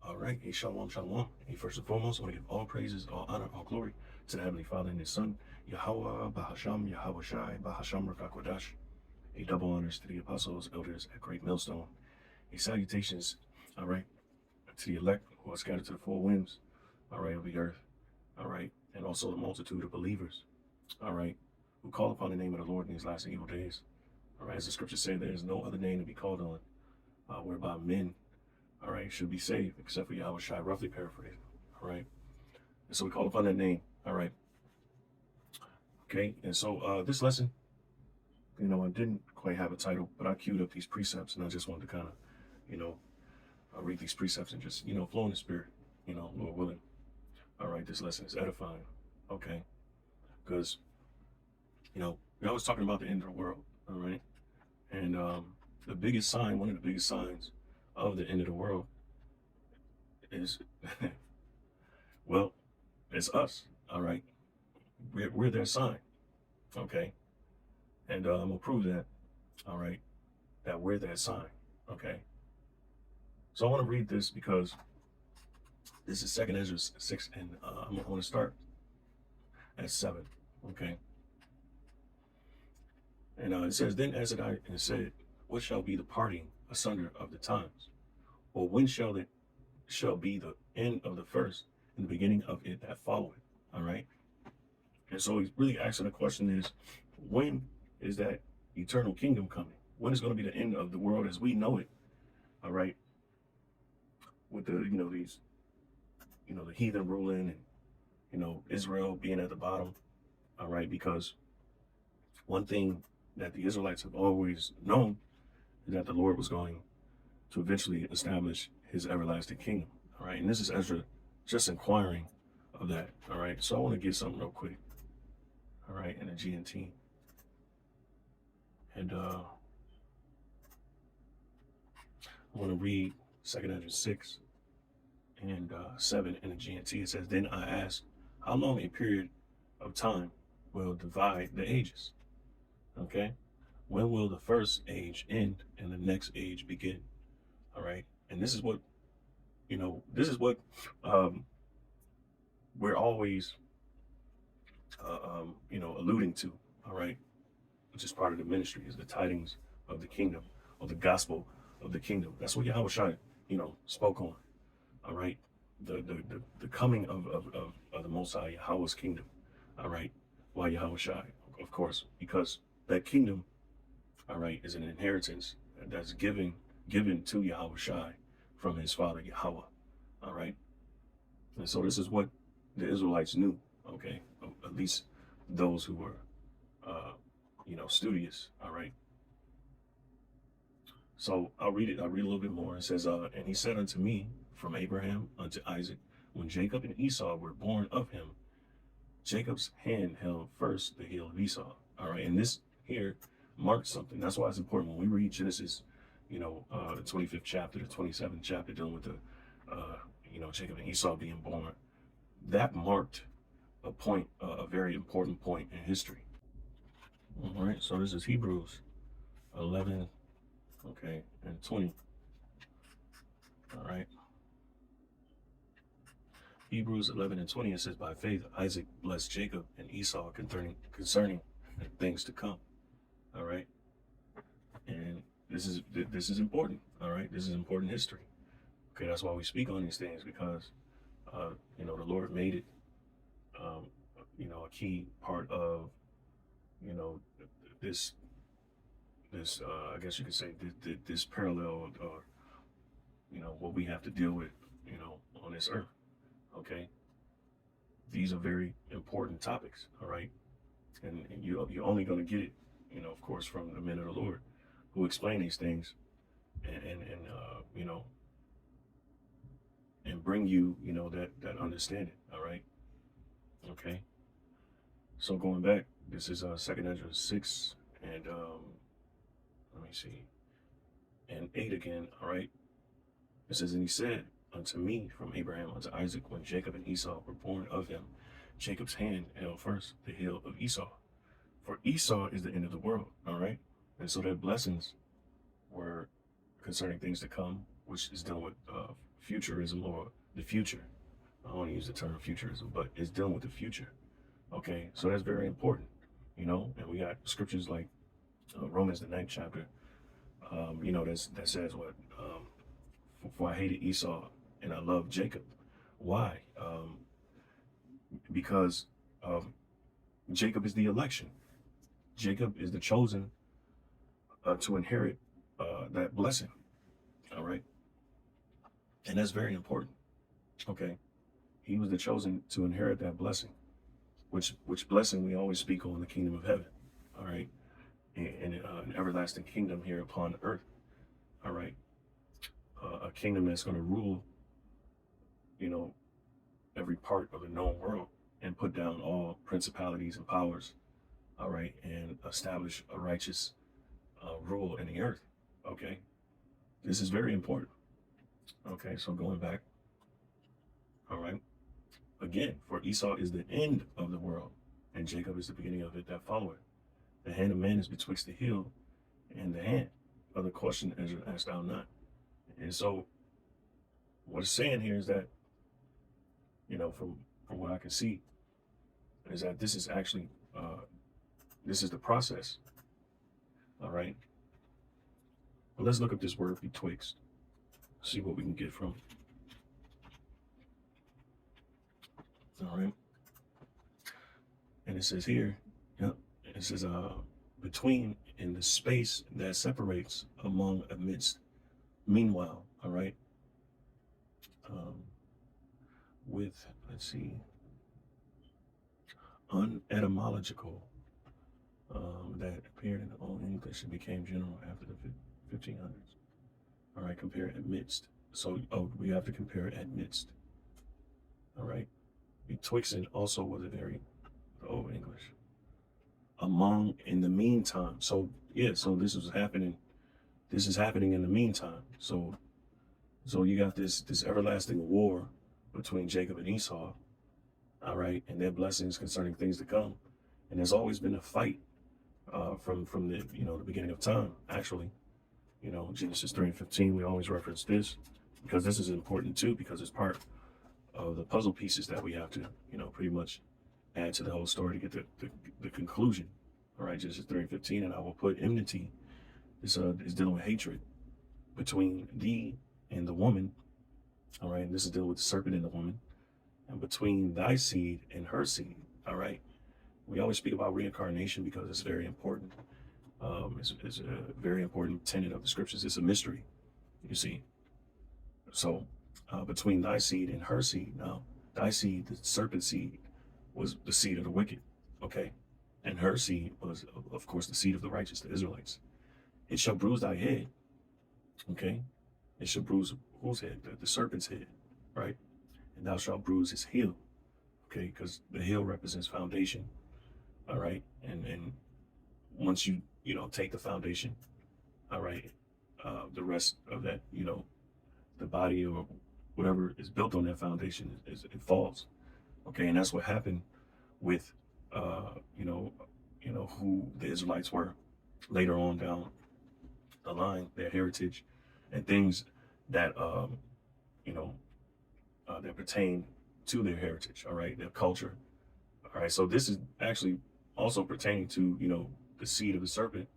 All right, hey, shalom, shalom. Hey, first and foremost, I want to give all praises, all honor, all glory to the Heavenly Father and His Son, Yahweh, Bahasham, Yahweh Shai, Bahasham, Rakakwadash. A double honors to the apostles, elders at Great Millstone. A salutations, all right, to the elect who are scattered to the four winds, all right, of the earth, all right, and also the multitude of believers, all right, who call upon the name of the Lord in these last and evil days. All right, as the scriptures say, there is no other name to be called on, whereby men, all right, should be saved, except for Yahweh Shai, roughly paraphrased. All right. And so we call upon that name. All right. Okay. And so this lesson, I didn't quite have a title, but I queued up these precepts and I just wanted to kind of, you know, read these precepts and just, flow in the spirit, Lord willing. All right. This lesson is edifying. Okay. Because, we're always talking about the end of the world. All right. And the biggest sign, one of the biggest signs of the end of the world is, well, it's us. All right. We're their sign. Okay. And I'm going to prove that. All right. That we're their sign. Okay. So I want to read this because this is 2nd Ezra 6, and I'm going to start at 7. Okay. And it says, Then Azariah said, What shall be the parting asunder of the times? Or when shall be the end of the first and the beginning of it that followeth? All right. And so he's really asking the question is, when is that eternal kingdom coming? When is going to be the end of the world as we know it? All right. With the, these, the heathen ruling and, Israel being at the bottom. All right. Because one thing that the Israelites have always known is that the Lord was going to eventually establish his everlasting kingdom. All right. And this is Ezra just inquiring of that. All right. So I want to get something real quick. All right. In the GNT. And I want to read 2nd Ezra 6 and 7 in the GNT. It says, Then I asked, how long a period of time will divide the ages? Okay. When will the first age end and the next age begin? All right. And this is what, we're always, alluding to. All right. Which is part of the ministry, is the tidings of the kingdom, or the gospel of the kingdom. That's what Yahweh Shai, spoke on. All right. The coming of the Most High, Yahweh's kingdom. All right. Why Yahweh Shai? Of course, because that kingdom, all right, is an inheritance that's given to Yahweh Shai from his father Yahweh. All right. And so this is what the Israelites knew. Okay. At least those who were, studious. All right. So I'll read it. I'll read a little bit more. It says, and he said unto me, from Abraham unto Isaac, when Jacob and Esau were born of him, Jacob's hand held first the heel of Esau. All right. And this here marks something. That's why it's important when we read Genesis, the 25th chapter, the 27th chapter, dealing with the, Jacob and Esau being born. That marked a point, a very important point in history. All right. So this is Hebrews 11, okay, and 20. All right. Hebrews 11 and 20, it says, By faith, Isaac blessed Jacob and Esau concerning things to come. All right. And this is important. All right. This is important history. Okay. That's why we speak on these things, because, the Lord made it, a key part of, this, I guess you could say this parallel, or, what we have to deal with, on this earth. Okay. These are very important topics. All right. And you're only going to get it, of course, from the men of the Lord who explain these things and and bring you, that understanding. All right. Okay. So going back, this is 2nd Ezra 6 and let me see, and 8 again. All right. It says, and he said unto me, from Abraham unto Isaac, when Jacob and Esau were born of him, Jacob's hand held first the heel of Esau. For Esau is the end of the world. All right. And so their blessings were concerning things to come, which is dealing with futurism or the future. I don't want to use the term futurism, but it's dealing with the future. Okay, so that's very important, and we got scriptures like Romans, the ninth chapter, that says what? For I hated Esau and I loved Jacob. Why? Because Jacob is the election. Jacob is the chosen to inherit that blessing. All right. And that's very important. Okay. He was the chosen to inherit that blessing, which blessing we always speak on the kingdom of heaven. All right. And an everlasting kingdom here upon earth. All right. A kingdom that's going to rule, every part of the known world and put down all principalities and powers. All right. And establish a righteous rule in the earth. Okay. This is very important. Okay. So going back. All right. Again, for Esau is the end of the world, and Jacob is the beginning of it that followeth. The hand of man is betwixt the heel and the hand. Other question, Ezra, asked thou not. And so, what it's saying here is that, from what I can see, is that this is actually, this is the process. All right. Well, let's look up this word betwixt. See what we can get from it. All right. And it says here, it says, between, in the space that separates, among, amidst, meanwhile. All right. With, let's see, unetymological, that appeared in Old English and became general after the 1500s. All right. Compare amidst. So, we have to compare amidst. All right. Betwixt also was a very Old English. Among, in the meantime. So yeah, so this is happening in the meantime. So you got this everlasting war between Jacob and Esau, all right, and their blessings concerning things to come. And there's always been a fight from the the beginning of time. Actually, Genesis 3:15, we always reference this because this is important too, because it's part of the puzzle pieces that we have to, pretty much add to the whole story to get the conclusion. All right, Genesis 3:15, and I will put enmity. This is dealing with hatred between thee and the woman. All right, and this is dealing with the serpent and the woman, and between thy seed and her seed. All right, we always speak about reincarnation because it's very important. It's a very important tenet of the scriptures. It's a mystery, you see. So between thy seed and her seed. Now, thy seed, the serpent seed, was the seed of the wicked, okay? And her seed was, of course, the seed of the righteous, the Israelites. It shall bruise thy head, okay? It shall bruise whose head? The serpent's head, right? And thou shalt bruise his heel, okay? Because the heel represents foundation, all right? And once you, take the foundation, all right, the rest of that, the body or whatever is built on that foundation, it falls. Okay, and that's what happened with, who the Israelites were later on down the line, their heritage, and things that, that pertain to their heritage. All right, their culture. All right, so this is actually also pertaining to, the seed of the serpent,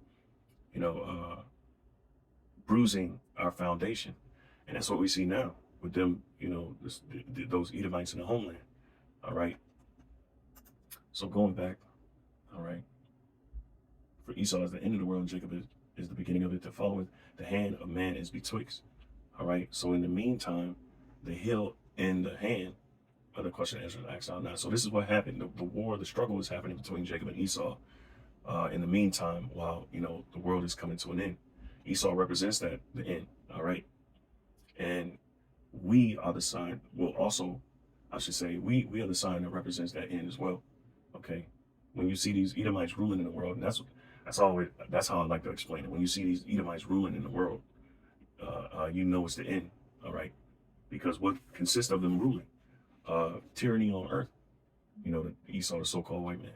bruising our foundation, and that's what we see now with them, those Edomites in the homeland. All right. So going back, all right. For Esau is the end of the world, and Jacob is the beginning of it that followeth. The hand of man is betwixt. All right. So in the meantime, the heel and the hand are the question Ezra asked out now. So this is what happened. The war, the struggle is happening between Jacob and Esau. In the meantime, while the world is coming to an end. Esau represents the end. All right. And we are the sign. Well, also, I should say, we are the sign that represents that end as well. Okay. When you see these Edomites ruling in the world, and that's how I like to explain it. When you see these Edomites ruling in the world, it's the end. All right. Because what consists of them ruling? Tyranny on earth. Esau, the so-called white man,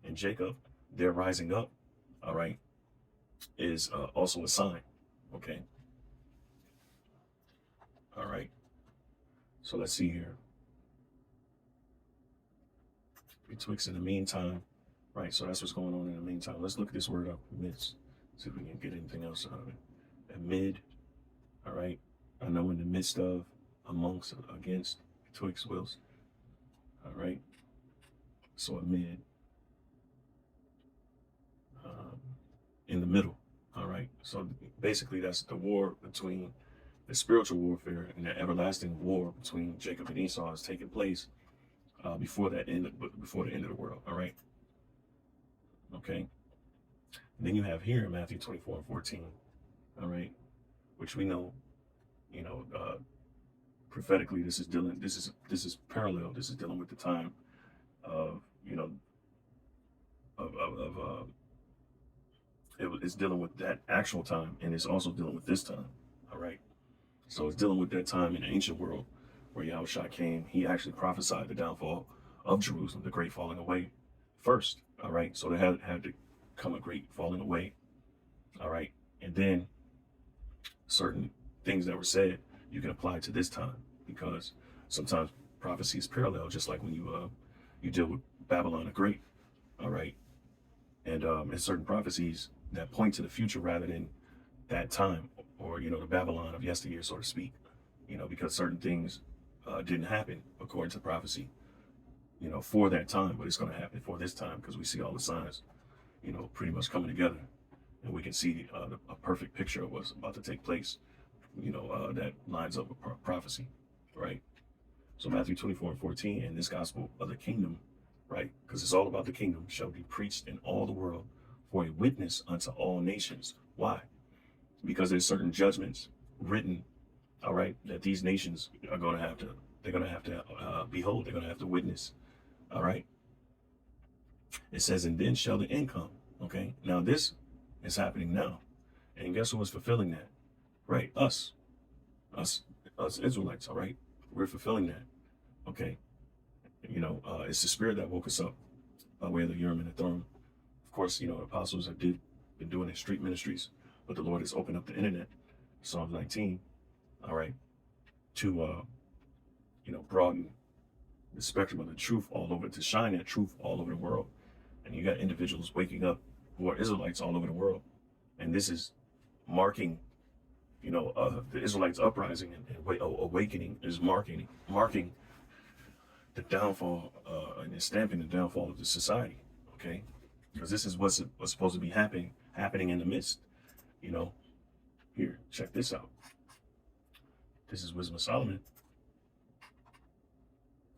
and Jacob, they're rising up. All right. Is also a sign. Okay. All right. So let's see here. Betwixt in the meantime, right? So that's what's going on in the meantime. Let's look at this word up, midst. See if we can get anything else out of it. Amid, all right? I know in the midst of, amongst, against, betwixt wills, all right? So amid, in the middle, all right? So basically that's the war between the spiritual warfare and the everlasting war between Jacob and Esau is taking place before the end of the world, all right? Okay. And then you have here in Matthew 24:14, all right, which we know, prophetically, this is parallel. This is dealing with the time of, it's dealing with that actual time, and it's also dealing with this time, all right? So it's dealing with that time in the ancient world where Yahushua came. He actually prophesied the downfall of Jerusalem, the great falling away first, all right? So there had to come a great falling away, all right? And then certain things that were said, you can apply to this time, because sometimes prophecy is parallel, just like when you deal with Babylon the Great, all right? And in certain prophecies that point to the future rather than that time, or, the Babylon of yesteryear, so to speak, because certain things didn't happen according to prophecy, for that time, but it's going to happen for this time, because we see all the signs, pretty much coming together, and we can see a perfect picture of what's about to take place, that lines up with prophecy, right? So Matthew 24:14, and this gospel of the kingdom, right? Because it's all about the kingdom, shall be preached in all the world for a witness unto all nations. Why? Because there's certain judgments written, all right, that these nations are going to have to, behold, they're going to have to witness, all right? It says, and then shall the end come, okay? Now this is happening now. And guess who is fulfilling that? Right, us Israelites, all right? We're fulfilling that, okay? It's the Spirit that woke us up by way of the Urim and the Thummim. Of course, the apostles have been doing their street ministries, but the Lord has opened up the internet, Psalms 19, all right, to, broaden the spectrum of the truth all over, to shine that truth all over the world. And you got individuals waking up who are Israelites all over the world. And this is marking, the Israelites uprising and awakening is marking the downfall and stamping the downfall of the society, okay? Because this is what's supposed to be happening in the midst, Here, check this out. This is Wisdom of Solomon.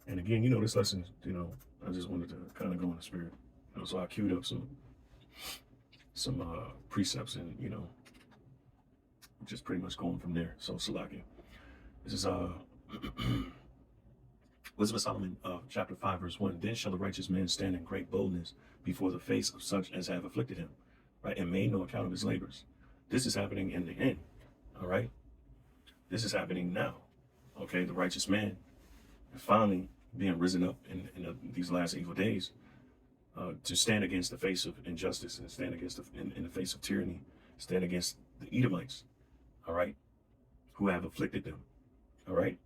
And again, this lesson, I just wanted to kind of go in the spirit. So I queued up some precepts and, just pretty much going from there. So Salakia. This is Wisdom of Solomon, chapter 5, verse 1. Then shall the righteous man stand in great boldness before the face of such as have afflicted him, right, and made no account of his labors. This is happening in the end, all right? This is happening now, okay? The righteous man is finally being risen up in these last evil days to stand against the face of injustice and stand against in the face of tyranny, stand against the Edomites, all right, who have afflicted them, all right,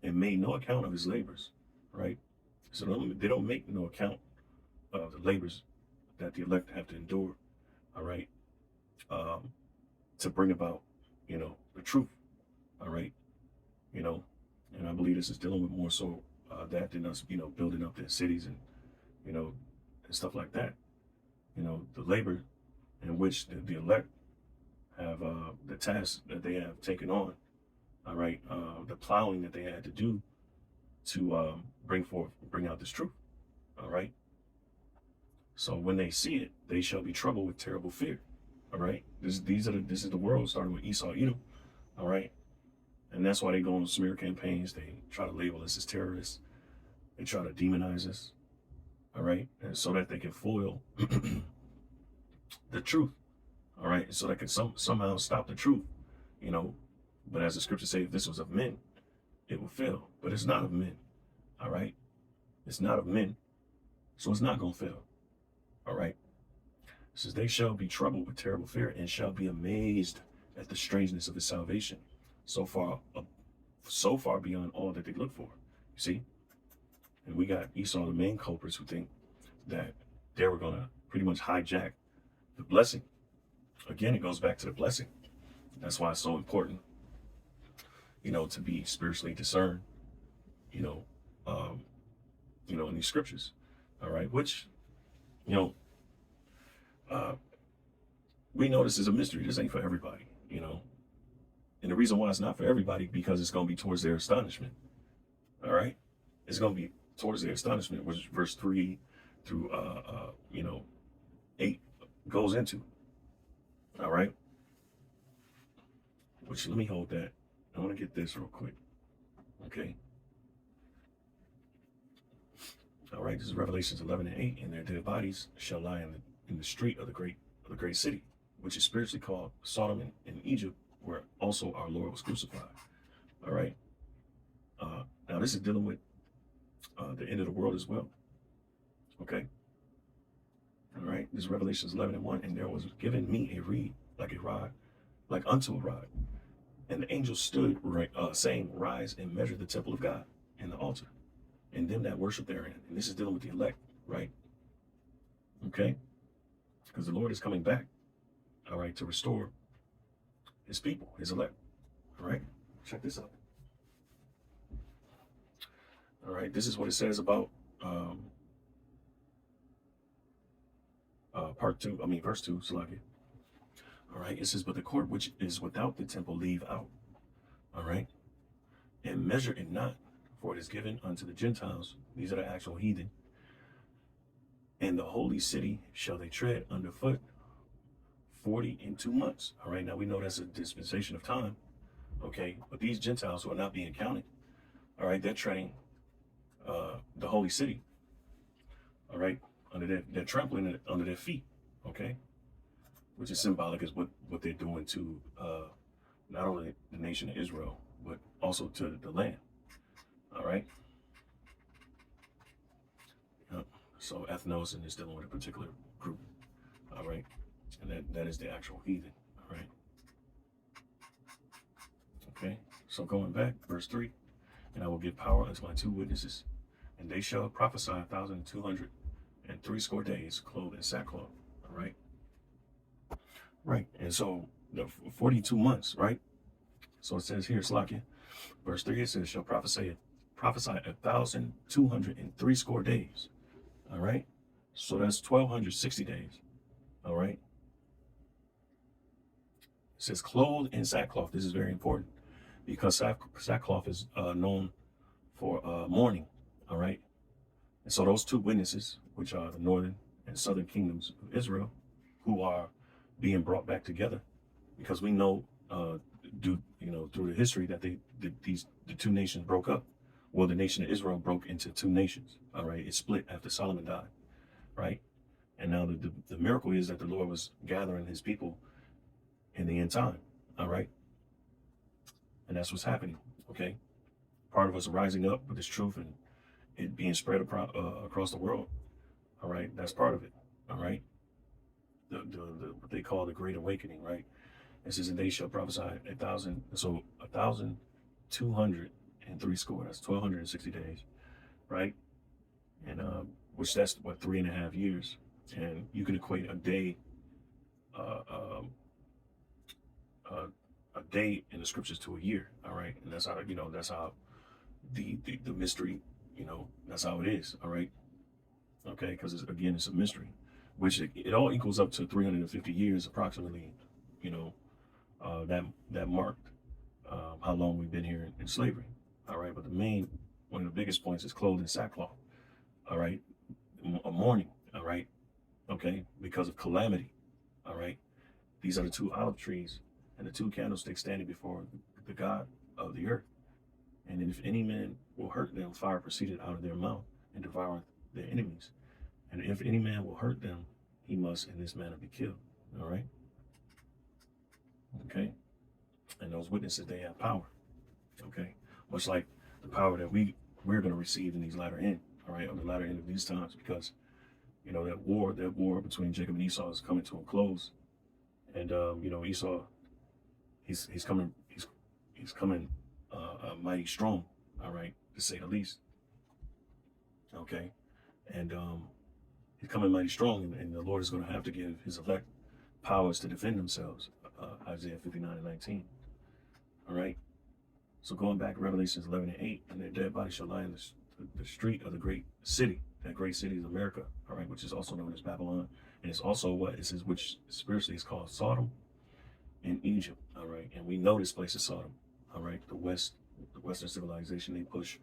and made no account of his labors, right? So they don't make no account of the labors that the elect have to endure, all right, to bring about, the truth, all right, and I believe this is dealing with more so that than us, building up their cities and, and stuff like that. The labor in which the elect have the task that they have taken on, all right, the plowing that they had to do to bring out this truth, all right. So when they see it, they shall be troubled with terrible fear, all right. This is the world starting with Esau, Edom, all right. And that's why they go on smear campaigns. They try to label us as terrorists. They try to demonize us, all right, and so that they can foil the truth, all right, so they can somehow stop the truth, But as the scriptures say, if this was of men, it will fail. But it's not of men, all right? It's not of men, so it's not going to fail, all right? It says, they shall be troubled with terrible fear and shall be amazed at the strangeness of his salvation. So far, so far beyond all that they look for. You see? And we got Esau, the main culprits, who think that they were going to pretty much hijack the blessing. Again, it goes back to the blessing. That's why it's so important, to be spiritually discerned, you know, um, in these scriptures. All right, which, you know, uh, we know this is a mystery. This ain't for everybody, And the reason why it's not for everybody, because it's going to be towards their astonishment. All right, it's going to be towards their astonishment, which verse 3 through 8 goes into. All right, which, let me hold that. I want to get this real quick. Okay. All right, this is Revelations 11 and 8. And their dead bodies shall lie in the street of the great city, which is spiritually called Sodom and Egypt, where also our Lord was crucified. All right. Now this is dealing with the end of the world as well. Okay. All right. This is Revelations 11 and 1. And there was given me a reed like a rod, like unto a rod. And the angel stood, saying, Rise and measure the temple of God and the altar, and them that worship therein. And this is dealing with the elect, right? Okay? Because the Lord is coming back, all right, to restore his people, his elect. All right? Check this out. All right, this is what it says about verse 2, Salakia. All right, it says, But the court which is without the temple leave out. All right? And measure it not, for it is given unto the Gentiles. These are the actual heathen. And the holy city shall they tread underfoot 42 months. All right, now we know that's a dispensation of time. Okay, but these Gentiles who are not being counted, all right, they're treading the holy city. All right, they're trampling it under their feet. Okay, which is symbolic as what they're doing to not only the nation of Israel, but also to the land. All right. So ethnos is dealing with a particular group. All right. And that is the actual heathen. All right. Okay. So going back, verse 3, and I will give power unto my 2 witnesses, and they shall prophesy 1,203 days, clothed in sackcloth. All right. Right. And so the 42 months, right? So it says here, Slakia, verse 3, it says, shall prophesy 1,203 days. All right. So that's 1,260 days. All right. It says clothed in sackcloth. This is very important because sackcloth is known for mourning. All right. And so those 2 witnesses, which are the northern and southern kingdoms of Israel, who are being brought back together, because we know through the history that the 2 nations broke up. Well, the nation of Israel broke into 2 nations. All right. It split after Solomon died. Right. And now the miracle is that the Lord was gathering his people in the end time. All right. And that's what's happening. Okay. Part of us rising up with this truth and it being spread across the world. All right. That's part of it. All right. The what they call the Great Awakening. Right. It says, and they shall prophesy 1,000. So 1,203 score. That's 1,260 days. Right. And which that's what 3.5 years. And you can equate a day, a day in the scriptures to a year. All right, and that's how the mystery, that's how it is. All right, okay, because it's a mystery, which it all equals up to 350 years approximately. That marked how long we've been here in slavery. All right, but one of the biggest points is clothed in sackcloth. All right, a mourning. All right. Okay, because of calamity. All right. These are the 2 olive trees and the 2 candlesticks standing before the God of the earth. And if any man will hurt them, fire proceeded out of their mouth and devoureth their enemies. And if any man will hurt them, he must in this manner be killed. All right. Okay. And those witnesses, they have power. Okay. Much like the power that we're going to receive in these latter end. All right. On the latter end of these times, because that war between Jacob and Esau is coming to a close. And, Esau, he's coming mighty strong, all right, to say the least. Okay. And he's coming mighty strong, and the Lord is going to have to give his elect powers to defend themselves. Isaiah 59:19. All right. So going back, Revelations 11:8, and their dead bodies shall lie in the street of the great city. That great city is America, all right, which is also known as Babylon. And it's also what it says, which spiritually is called Sodom and Egypt, all right. And we know this place is Sodom, all right. The Western civilization, they push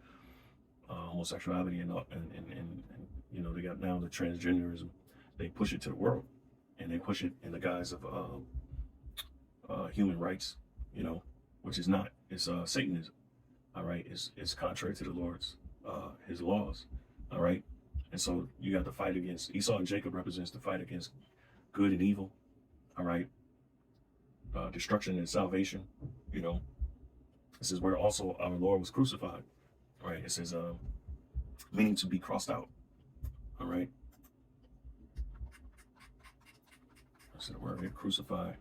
homosexuality and you know, they got now the transgenderism. They push it to the world, and they push it in the guise of human rights, you know, which is not. It's Satanism, all right. It's contrary to the Lord's his laws, all right. And so you got the fight against Esau and Jacob represents the fight against good and evil, all right. Destruction and salvation, you know. This is where also our Lord was crucified, all right. It says meaning to be crossed out, all right. That's the word here, crucified.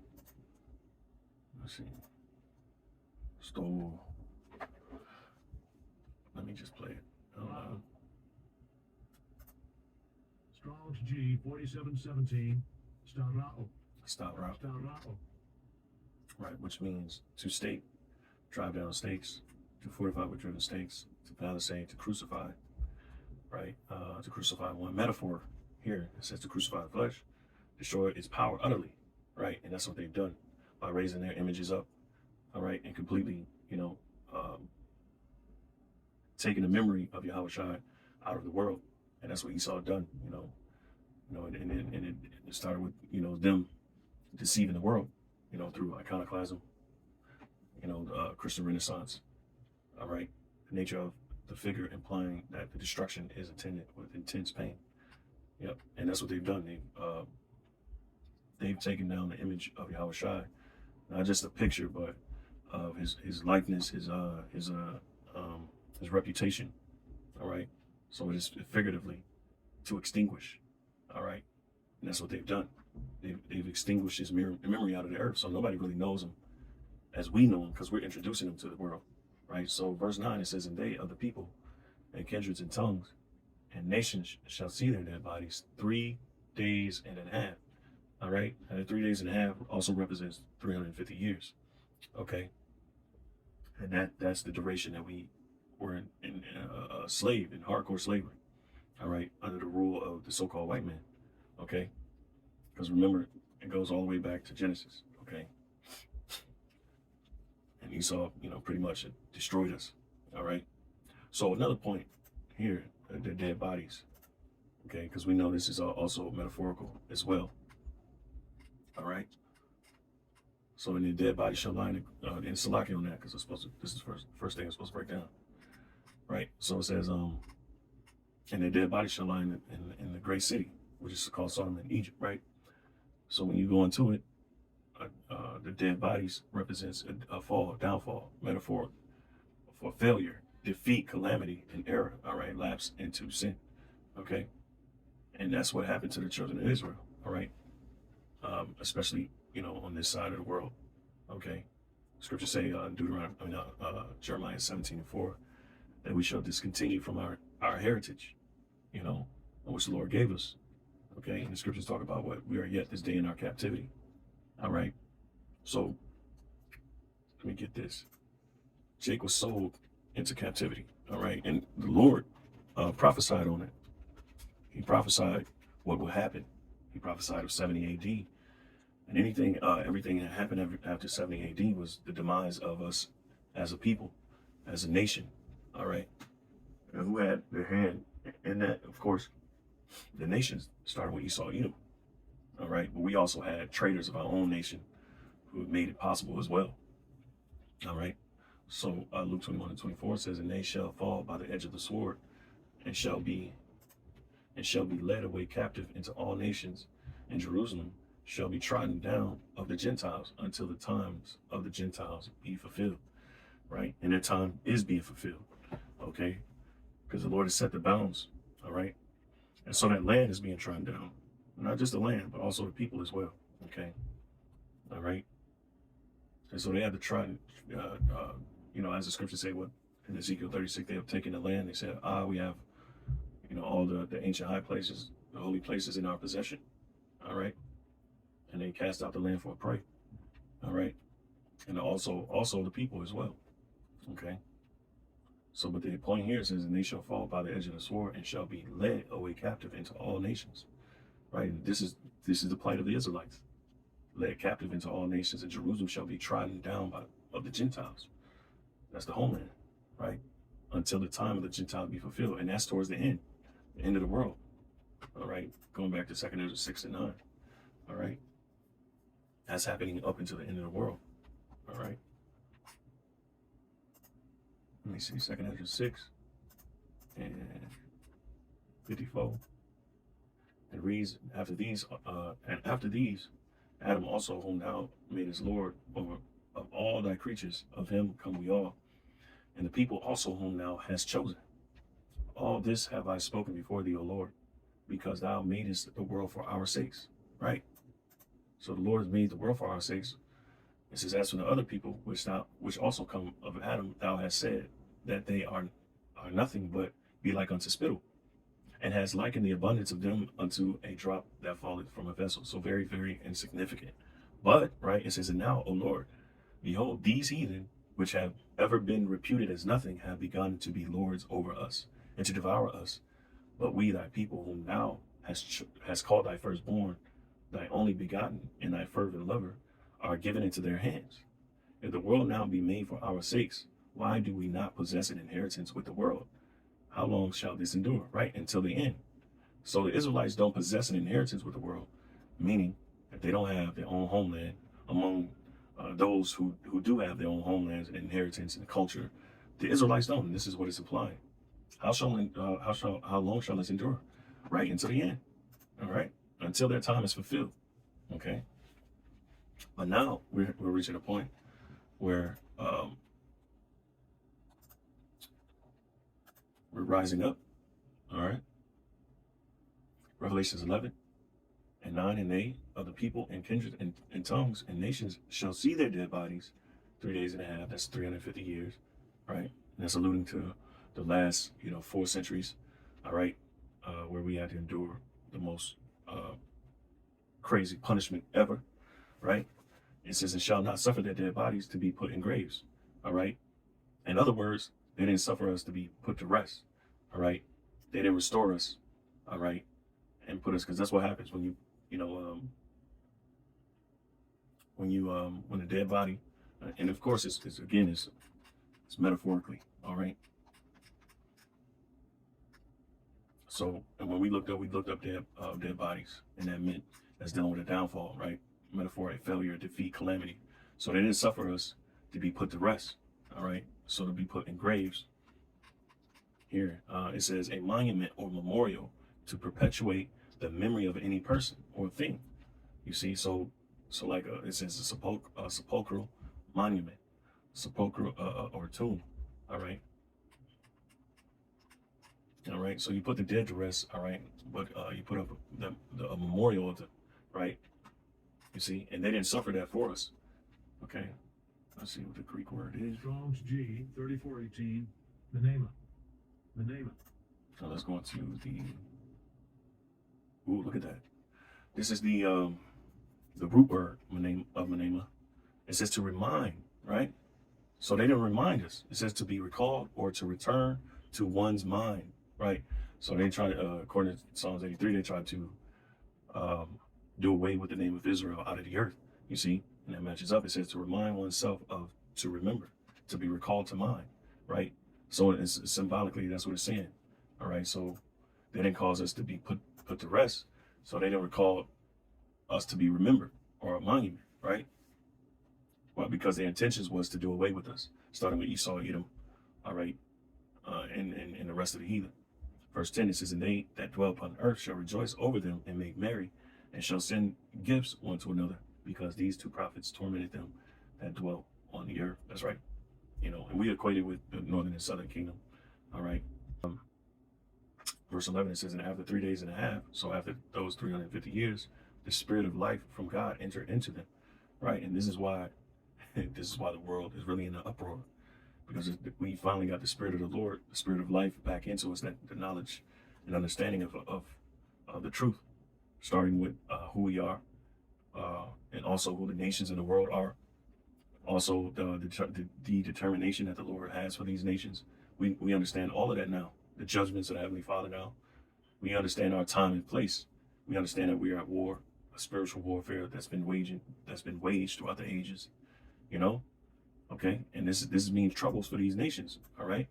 Let's see. Stole. Let me just play it. Strong's G 4717. Starao. Right, which means to stake, drive down stakes, to fortify with driven stakes, to palisade, to crucify. Right, to crucify one. Metaphor here, it says to crucify the flesh, destroy its power utterly. Right, and that's what they've done by raising their images up. All right, and completely, you know, taking the memory of Yahushua out of the world, and that's what Esau done. And it started with, you know, them deceiving the world, you know, through iconoclasm, you know, Christian Renaissance. All right, the nature of the figure implying that the destruction is attended with intense pain. Yep, and that's what they've done. They've taken down the image of Yahushua, not just a picture, but of his likeness, his reputation. All right, so it is figuratively to extinguish. All right, and that's what they've done. They've extinguished his memory out of the earth, so nobody really knows him as we know him, because we're introducing him to the world. Right. So verse 9, it says, "And they of the people and kindreds and tongues and nations shall see their dead bodies 3 days and a half." All right, and 3 days and a half also represents 350 years. Okay, and that's the duration that we were in slave, in hardcore slavery. All right, under the rule of the so-called white man. Okay, because remember, it goes all the way back to Genesis. Okay, and Esau, you know, pretty much destroyed us. All right, so another point here, their dead bodies. Okay, because we know this is also metaphorical as well. All right. So in the dead body shall lie in Salaki on that, because this is first thing I'm supposed to break down. Right. So it says, and the dead body shall lie in the great city, which is called Sodom and Egypt. Right. So when you go into it, the dead bodies represents a fall, downfall, metaphor for failure, defeat, calamity, and error. All right. Lapse into sin. Okay. And that's what happened to the children of Israel. All right. Especially, you know, on this side of the world. Okay, scriptures say in Jeremiah 17:4 that we shall discontinue from our heritage, you know, which the Lord gave us. Okay, and the scriptures talk about what we are yet this day in our captivity. All right, so let me get this. Jake was sold into captivity. All right, and the Lord prophesied on it. He prophesied what would happen. He prophesied of 70 AD. And everything that happened after 70 AD was the demise of us as a people, as a nation. All right. And who had their hand in that? Of course, the nations started with Esau, Edom. All right. But we also had traitors of our own nation who made it possible as well. All right. So Luke 21:24 says, "And they shall fall by the edge of the sword, and shall be led away captive into all nations, and Jerusalem shall be trodden down of the Gentiles until the times of the Gentiles be fulfilled." Right? And their time is being fulfilled. Okay? Because the Lord has set the bounds. All right? And so that land is being trodden down. Not just the land, but also the people as well. Okay? All right? And so they had to try, as the scriptures say, what in Ezekiel 36, they have taken the land. They said, we have, all the ancient high places, the holy places in our possession. All right. And they cast out the land for a prey. All right. And also the people as well. Okay. So, but the point here says, and they shall fall by the edge of the sword and shall be led away captive into all nations. Right. And this is the plight of the Israelites, led captive into all nations, and Jerusalem shall be trodden down of the Gentiles. That's the homeland, right? Until the time of the Gentiles be fulfilled. And that's towards the end of the world. All right. Going back to 2 Ezra 6 and 9. All right. That's happening up until the end of the world. All right. Let me see, 2 Ezra 6 and 54. It reads, after these, Adam also, whom thou madest Lord over of all thy creatures, of him come we all, and the people also whom thou hast chosen. All this have I spoken before thee, O Lord, because thou madest the world for our sakes. Right? So the Lord has made the world for our sakes. It says, as for the other people which also come of Adam, thou hast said that they are nothing but be like unto spittle, and has likened the abundance of them unto a drop that falleth from a vessel. So very, very insignificant. But, right, it says, and now, O Lord, behold, these heathen, which have ever been reputed as nothing, have begun to be lords over us, and to devour us. But we, thy people, whom thou hast called thy firstborn, thy only begotten, and thy fervent lover, are given into their hands. If the world now be made for our sakes, why do we not possess an inheritance with the world? How long shall this endure? Right? Until the end. So the Israelites don't possess an inheritance with the world, meaning that they don't have their own homeland among those who do have their own homelands and inheritance and culture. The Israelites don't. And this is what it's implying. How long shall this endure? Right? Until the end. All right? Until their time is fulfilled. Okay? But now we're reaching a point where we're rising up. All right? Revelations 11 and 9 and 8 of the people and kindred and tongues and nations shall see their dead bodies 3 days and a half. That's 350 years. Right? And that's alluding to the last, 4 centuries. All right? Where we had to endure the most crazy punishment ever. Right? It says, and shall not suffer their dead bodies to be put in graves. All right? In other words, they didn't suffer us to be put to rest. All right? They didn't restore us. All right? And put us, because that's what happens when when a dead body, and of course it's metaphorically. All right? So, and when we looked up dead bodies, and that meant that's dealing with a downfall, right? Metaphor, a failure, defeat, calamity. So they didn't suffer us to be put to rest. All right? So to be put in graves. Here, it says a monument or memorial to perpetuate the memory of any person or thing. You see, so like it says a sepulchral monument, sepulchral or tomb. All right. All right. So you put the dead to rest. All right, but you put up a memorial of them. Right. You see, and they didn't suffer that for us. Okay. Let's see what the Greek word is. Strong's G 3418. Menema. So let's go into the. Ooh, look at that. This is the root word of menema. It says to remind, right? So they didn't remind us. It says to be recalled or to return to one's mind, right? So they tried, according to Psalms 83, they tried to do away with the name of Israel out of the earth. You see, and that matches up. It says to remind oneself of, to remember, to be recalled to mind, right? So it's symbolically, that's what it's saying. All right. So they didn't cause us to be put to rest. So they didn't recall us to be remembered or a monument, right? Well, because their intentions was to do away with us, starting with Esau, Edom, all right, and the rest of the heathen. Verse 10, it says, and they that dwell upon the earth shall rejoice over them and make merry, and shall send gifts one to another, because these two prophets tormented them that dwell on the earth. That's right. And we equated with the northern and southern kingdom. All right. Verse 11, it says, and after 3 days and a half, so after those 350 years, the spirit of life from God entered into them. Right. And this is why the world is really in an uproar. because we finally got the Spirit of the Lord, the Spirit of life back into us, that the knowledge and understanding of the truth, starting with who we are, and also who the nations in the world are. Also, the determination that the Lord has for these nations. We understand all of that now. The judgments of the Heavenly Father now. We understand our time and place. We understand that we are at war, a spiritual warfare that's been waged throughout the ages. You know, okay, and this means troubles for these nations. All right,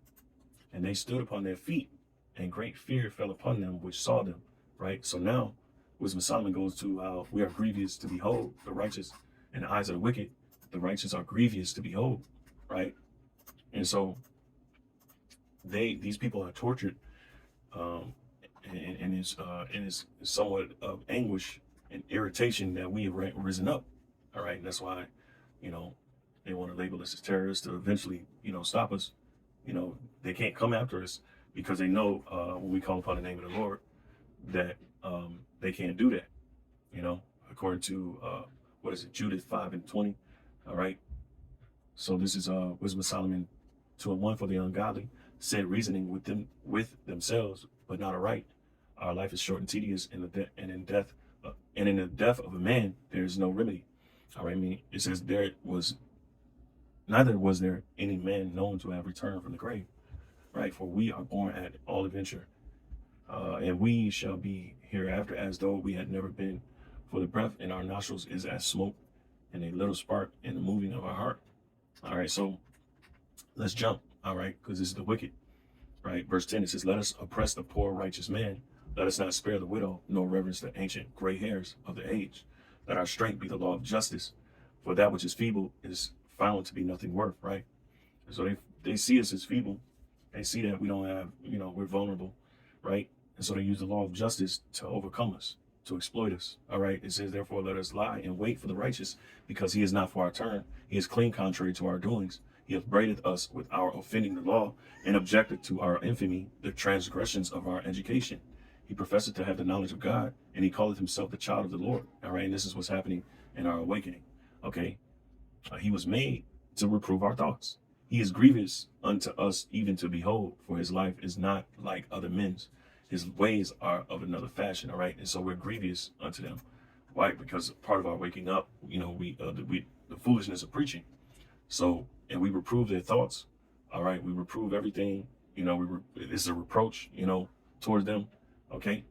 and they stood upon their feet, and great fear fell upon them which saw them. Right. So now, Wisdom of Solomon goes to how we are grievous to behold the righteous in the eyes of the wicked. The righteous are grievous to behold. Right. And so these people are tortured, and is somewhat of anguish and irritation that we have risen up. All right, and that's why, they want to label us as terrorists to eventually, stop us. They can't come after us because they know when we call upon the name of the Lord that they can't do that. According to what is it, Judith 5:20. All right. So this is Wisdom of Solomon 2:1. For the ungodly said reasoning with themselves, but not aright. Our life is short and tedious, and in the death of a man there is no remedy. All right, it says neither was there any man known to have returned from the grave. Right, for we are born at all adventure, and we shall be hereafter as though we had never been. For the breath in our nostrils is as smoke, and a little spark in the moving of our heart. All right, so let's jump. All right, because this is the wicked. Right, verse 10, it says, let us oppress the poor righteous man. Let us not spare the widow, nor reverence the ancient gray hairs of the age. Let our strength be the law of justice. For that which is feeble is found to be nothing worth, right? And so they see us as feeble. They see that we don't have, we're vulnerable, right? And so they use the law of justice to overcome us, to exploit us. All right. It says, therefore, let us lie and wait for the righteous, because he is not for our turn. He is clean contrary to our doings. He upbraideth us with our offending the law, and objected to our infamy, the transgressions of our education. He professeth to have the knowledge of God, and he calleth himself the child of the Lord. All right. And this is what's happening in our awakening. Okay. He was made to reprove our thoughts. He is grievous unto us even to behold, for his life is not like other men's. His ways are of another fashion. All right. And so we're grievous unto them. Why? Because part of our waking up, the foolishness of preaching. So, and we reprove their thoughts. All right. We reprove everything. It's a reproach, towards them. Okay.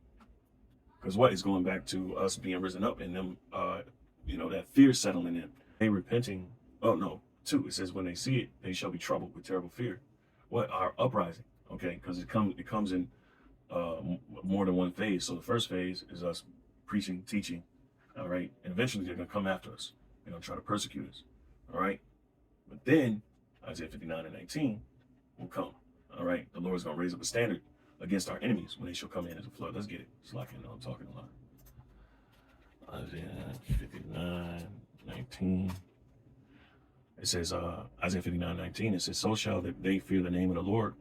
Because what is going back to us being risen up and them, that fear settling in. They repenting. Oh, no. 2, it says, when they see it, they shall be troubled with terrible fear. What? Our uprising. Okay. Because it comes in more than one phase. So the first phase is us preaching, teaching. All right. And eventually they're going to come after us. They're going to try to persecute us. All right. But then Isaiah 59:19 will come. All right. The Lord is going to raise up a standard against our enemies when they shall come in as a flood. Let's get it. It's like, I'm talking a lot. Isaiah 59:19. It says, Isaiah 59:19, it says, so shall they fear the name of the Lord,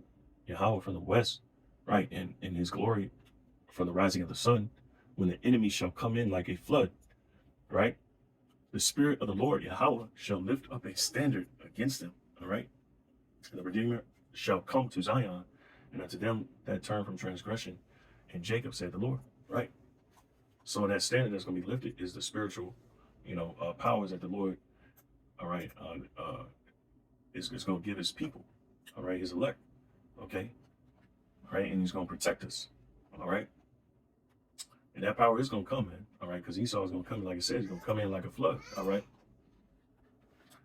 Yahweh, from the west, right, and in his glory from the rising of the sun, when the enemy shall come in like a flood, right? The Spirit of the Lord, Yahweh, shall lift up a standard against them, all right? And the Redeemer shall come to Zion, and unto them that turn from transgression, and Jacob, said the Lord, right? So that standard that's going to be lifted is the spiritual, powers that the Lord, all right, is going to give his people, all right, his elect, okay, all right, and he's going to protect us, all right, and that power is going to come in, all right, because Esau is going to come in, like I said, he's going to come in like a flood, all right,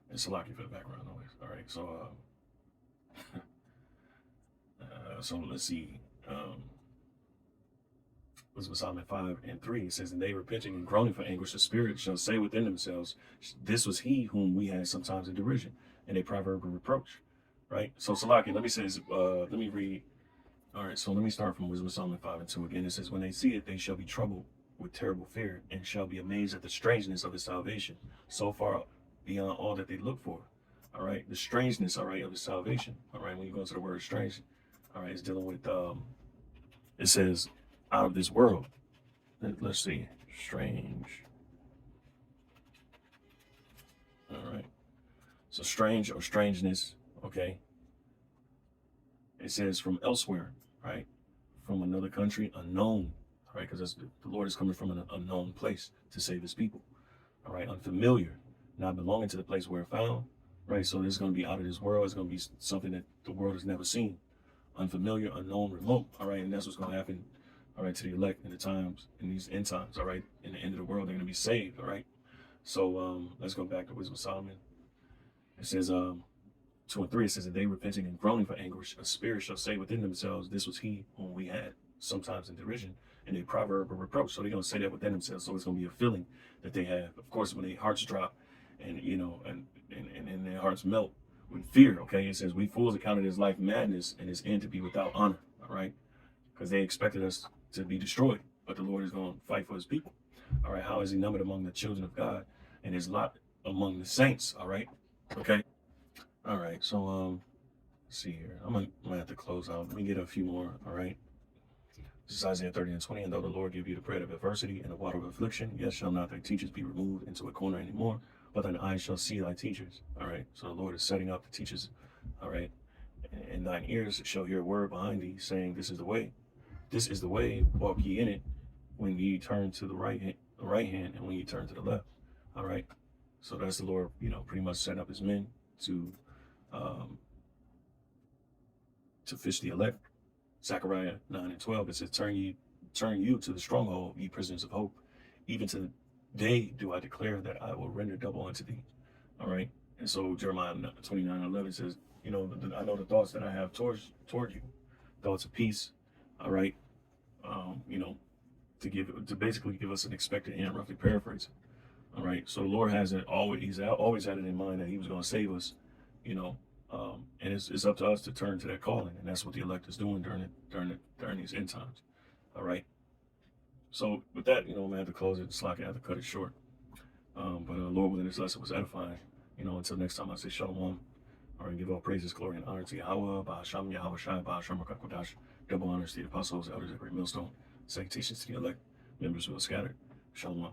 and Salaki for the background noise, all right, so, so let's see, Wisdom of Solomon 5:3, it says, and they repenting and groaning for anguish, the spirit shall say within themselves, this was he whom we had sometimes in derision, and a proverb of reproach, right? So Salaki, let me read. All right, so let me start from Wisdom of Solomon 5:2 again. It says, when they see it, they shall be troubled with terrible fear, and shall be amazed at the strangeness of his salvation, so far beyond all that they look for. All right, the strangeness, all right, of his salvation. All right, when you go into the word strange, all right, it's dealing with, it says, out of this world. Let's see, strange. All right, so strange or strangeness, okay, It says from elsewhere, right? From another country, unknown, all right? Because the Lord is coming from an unknown place to save his people, all right? Unfamiliar, not belonging to the place where it found, right? So this is going to be out of this world. It's going to be something that the world has never seen. Unfamiliar, unknown, remote, all right? And that's what's going to happen, all right, to the elect in the times, in these end times, all right? In the end of the world, they're going to be saved, all right? So let's go back to Wisdom of Solomon. It says, 2 and 3, it says that they repenting and groaning for anguish, a spirit shall say within themselves, this was he whom we had, sometimes in derision, and a proverb or reproach. So they're going to say that within themselves. So it's going to be a feeling that they have. Of course, when their hearts drop and, you know, and their hearts melt with fear, okay? It says, we fools accounted his life madness and his end to be without honor, all right? Because they expected us to be destroyed, but the Lord is going to fight for his people, all right? How is he numbered among the children of God and his lot among the saints, all right? Okay? All right, so let's see here. I'm gonna have to close out. Let me get a few more. All right. This is Isaiah 30 and 20. And though the Lord give you the bread of adversity and the water of affliction, yet shall not thy teachers be removed into a corner anymore, but thine eyes shall see thy teachers. All right. So the Lord is setting up the teachers. All right. And thine ears shall hear a word behind thee, saying, this is the way. This is the way. Walk ye in it. When ye turn to the right hand, and when ye turn to the left. All right. So that's the Lord, you know, pretty much setting up his men to fish the elect. Zechariah 9 and 12, it says, turn you to the stronghold, ye prisoners of hope. Even to the day do I declare that I will render double unto thee. All right. And so Jeremiah 29:11 says, you know, I know the thoughts that I have toward you, thoughts of peace. All right. You know, to basically give us an expected end, roughly paraphrasing. All right. So the Lord has it always, he's always had it in mind that he was going to save us, you know, and it's up to us to turn to that calling. And that's what the elect is doing during these end times. All right. So with that, you know, I'm going to have to close it. It's like I have to cut it short. But Lord willing, this lesson was edifying. You know, until next time, I say shalom. All right. Give all praises, glory, and honor to Yahweh, Bahasham, Yahweh Shai, Bahasham, Rakakwadash. Double honors to the apostles, elders, and great millstone. Salutations to the elect, members who are scattered. Shalom.